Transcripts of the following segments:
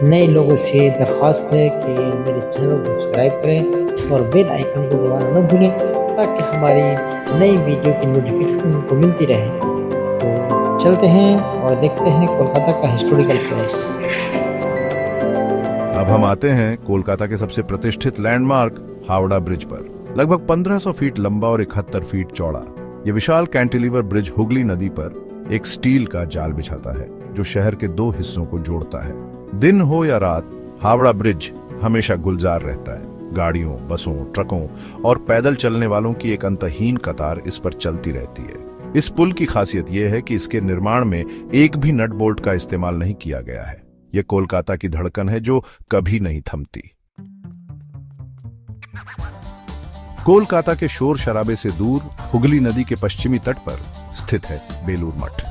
नए लोगों से दरख्वास्त है कि मेरे चैनल को सब्सक्राइब करें और बेल आइकन को दबाना न भूलें ताकि हमारी नई वीडियो की नोटिफिकेशन उनको मिलती रहे। तो चलते हैं और देखते हैं कोलकाता का हिस्टोरिकल प्लेस। अब हम आते हैं कोलकाता के सबसे प्रतिष्ठित लैंडमार्क हावड़ा ब्रिज पर। लगभग 1500 फीट लंबा और 71 फीट चौड़ा यह विशाल कैंटिलीवर ब्रिज हुगली नदी पर एक स्टील का जाल बिछाता है जो शहर के दो हिस्सों को जोड़ता है। दिन हो या रात, हावड़ा ब्रिज हमेशा गुलजार रहता है। गाड़ियों, बसों, ट्रकों और पैदल चलने वालों की एक अंतहीन कतार इस पर चलती रहती है। इस पुल की खासियत यह है कि इसके निर्माण में एक भी नट बोल्ट का इस्तेमाल नहीं किया गया है। यह कोलकाता की धड़कन है जो कभी नहीं थमती। कोलकाता के शोर शराबे से दूर हुगली नदी के पश्चिमी तट पर स्थित है बेलूर मठ,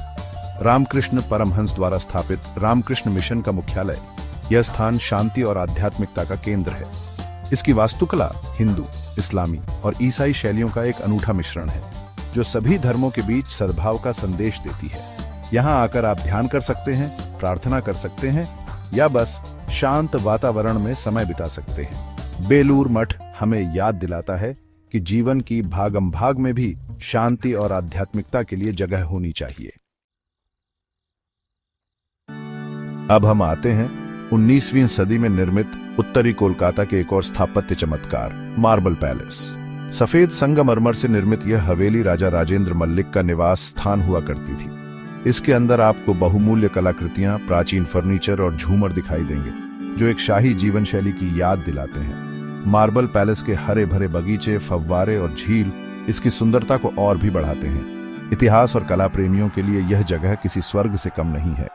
रामकृष्ण परमहंस द्वारा स्थापित रामकृष्ण मिशन का मुख्यालय। यह स्थान शांति और आध्यात्मिकता का केंद्र है। इसकी वास्तुकला हिंदू, इस्लामी और ईसाई शैलियों का एक अनूठा मिश्रण है जो सभी धर्मों के बीच सद्भाव का संदेश देती है। यहाँ आकर आप ध्यान कर सकते हैं, प्रार्थना कर सकते हैं या बस शांत वातावरण में समय बिता सकते हैं। बेलूर मठ हमें याद दिलाता है कि जीवन की भागम भाग में भी शांति और आध्यात्मिकता के लिए जगह होनी चाहिए। अब हम आते हैं 19वीं सदी में निर्मित उत्तरी कोलकाता के एक और स्थापत्य चमत्कार, मार्बल पैलेस। सफेद संगमरमर से निर्मित यह हवेली राजा राजेंद्र मल्लिक का निवास स्थान हुआ करती थी। इसके अंदर आपको बहुमूल्य कलाकृतियां, प्राचीन फर्नीचर और झूमर दिखाई देंगे जो एक शाही जीवन शैली की याद दिलाते हैं। मार्बल पैलेस के हरे भरे बगीचे, फव्वारे और झील इसकी सुंदरता को और भी बढ़ाते हैं। इतिहास और कला प्रेमियों के लिए यह जगह किसी स्वर्ग से कम नहीं है।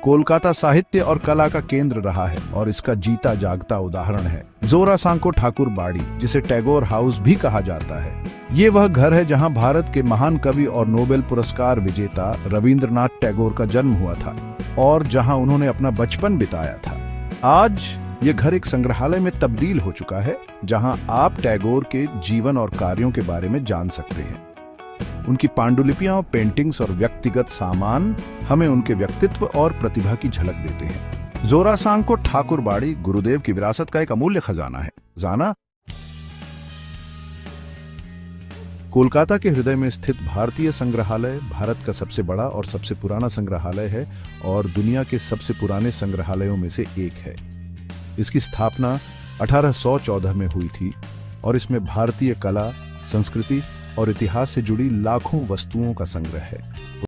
कोलकाता साहित्य और कला का केंद्र रहा है और इसका जीता जागता उदाहरण है जोरासांको ठाकुर बाड़ी, जिसे टैगोर हाउस भी कहा जाता है। ये वह घर है जहां भारत के महान कवि और नोबेल पुरस्कार विजेता रविंद्रनाथ टैगोर का जन्म हुआ था और जहां उन्होंने अपना बचपन बिताया था। आज ये घर एक संग्रहालय में तब्दील हो चुका है जहां आप टैगोर के जीवन और कार्यों के बारे में जान सकते हैं। उनकी पांडुलिपियां, पेंटिंग्स और व्यक्तिगत सामान हमें उनके व्यक्तित्व और प्रतिभा की झलक देते हैं। जोरासांको ठाकुर बाड़ी गुरुदेव की विरासत का एक अमूल्य खजाना है। जाना? कोलकाता के हृदय में स्थित भारतीय संग्रहालय भारत का सबसे बड़ा और सबसे पुराना संग्रहालय है और दुनिया के सबसे पुराने संग्रहालयों में से एक है। इसकी स्थापना 1814 में हुई थी और इसमें भारतीय कला, संस्कृति और इतिहास से जुड़ी लाखों वस्तुओं का संग्रह है।